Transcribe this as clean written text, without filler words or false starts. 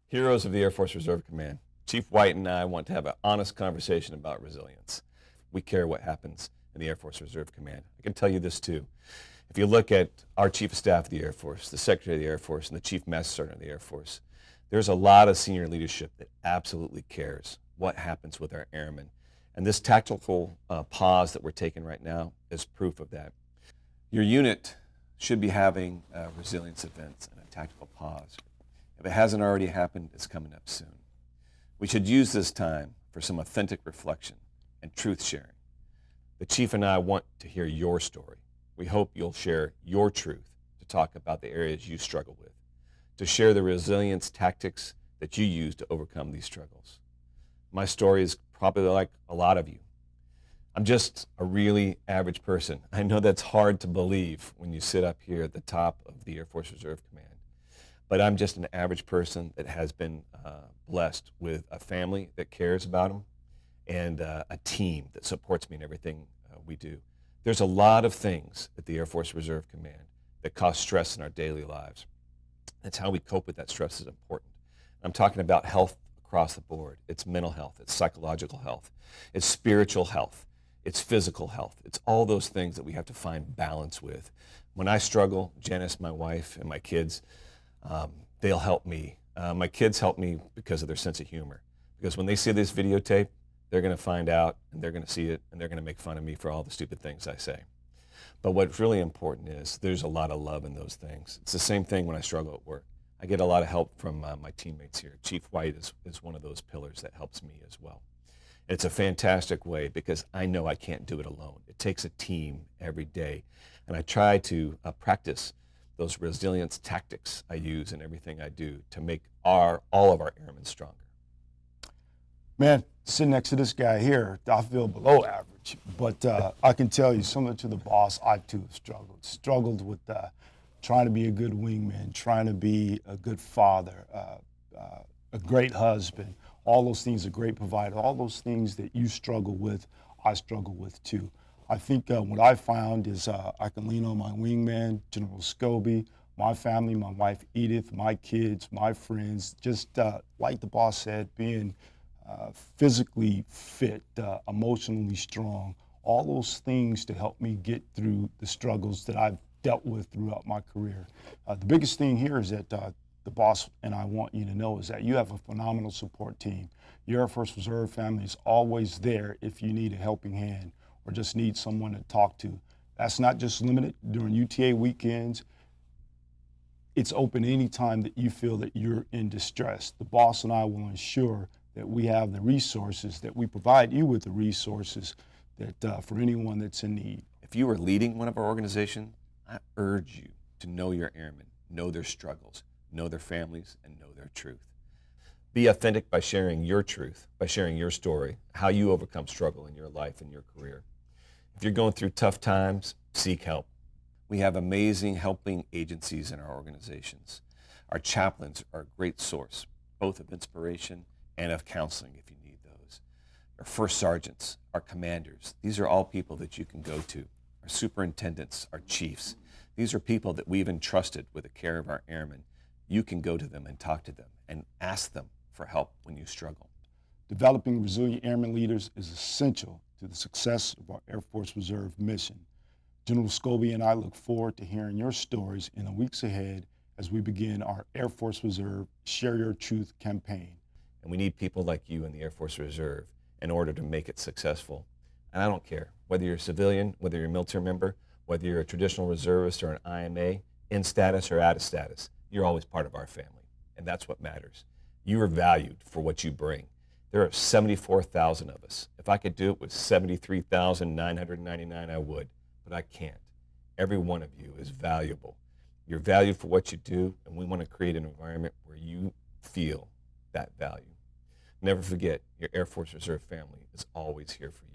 Heroes of the Air Force Reserve Command. Chief White and I want to have an honest conversation about resilience. We care what happens in the Air Force Reserve Command. I can tell you this too. If you look at our Chief of Staff of the Air Force, the Secretary of the Air Force, and the Chief Master Sergeant of the Air Force, there's a lot of senior leadership that absolutely cares what happens with our airmen. And this tactical pause that we're taking right now is proof of that. Your unit should be having resilience events and a tactical pause. If it hasn't already happened, it's coming up soon. We should use this time for some authentic reflection and truth sharing. The Chief and I want to hear your story. We hope you'll share your truth to talk about the areas you struggle with, to share the resilience tactics that you use to overcome these struggles. My story is probably like a lot of you. I'm just a really average person. I know that's hard to believe when you sit up here at the top of the Air Force Reserve Command, but I'm just an average person that has been blessed with a family that cares about them and a team that supports me in everything we do. There's a lot of things at the Air Force Reserve Command that cause stress in our daily lives. That's how we cope with that stress is important. I'm talking about health across the board. It's mental health, it's psychological health, it's spiritual health, it's physical health. It's all those things that we have to find balance with. When I struggle, Janice, my wife, and my kids, they'll help me. My kids help me because of their sense of humor. Because when they see this videotape, they're going to find out, and they're going to see it, and they're going to make fun of me for all the stupid things I say. But what's really important is there's a lot of love in those things. It's the same thing when I struggle at work. I get a lot of help from my teammates here. Chief White is one of those pillars that helps me as well. It's a fantastic way because I know I can't do it alone. It takes a team every day. And I try to practice those resilience tactics I use in everything I do to make all of our airmen stronger. Man, sitting next to this guy here, I feel below average. But I can tell you, similar to the boss, I too have struggled with trying to be a good wingman, trying to be a good father, a great husband, all those things, a great provider, all those things that you struggle with, I struggle with too. I think what I found is I can lean on my wingman, General Scobee, my family, my wife Edith, my kids, my friends, just like the boss said, being physically fit, emotionally strong, all those things to help me get through the struggles that I've dealt with throughout my career. The biggest thing here is that the boss and I want you to know is that you have a phenomenal support team. Your Air Force Reserve family is always there if you need a helping hand or just need someone to talk to. That's not just limited during UTA weekends. It's open anytime that you feel that you're in distress. The boss and I will ensure that we have the resources, that we provide you with the resources that for anyone that's in need. If you are leading one of our organizations, I urge you to know your airmen, know their struggles, know their families, and know their truth. Be authentic by sharing your truth, by sharing your story, how you overcome struggle in your life and your career. If you're going through tough times, seek help. We have amazing helping agencies in our organizations. Our chaplains are a great source, both of inspiration and of counseling if you need those. Our first sergeants, our commanders, these are all people that you can go to. Our superintendents, our chiefs, these are people that we've entrusted with the care of our airmen. You can go to them and talk to them and ask them for help when you struggle. Developing resilient airmen leaders is essential to the success of our Air Force Reserve mission. General Scobee and I look forward to hearing your stories in the weeks ahead as we begin our Air Force Reserve Share Your Truth campaign. And we need people like you in the Air Force Reserve in order to make it successful. And I don't care whether you're a civilian, whether you're a military member, whether you're a traditional reservist or an IMA, in status or out of status, you're always part of our family. And that's what matters. You are valued for what you bring. There are 74,000 of us. If I could do it with 73,999, I would, but I can't. Every one of you is valuable. You're valued for what you do, and we want to create an environment where you feel that value. Never forget, your Air Force Reserve family is always here for you.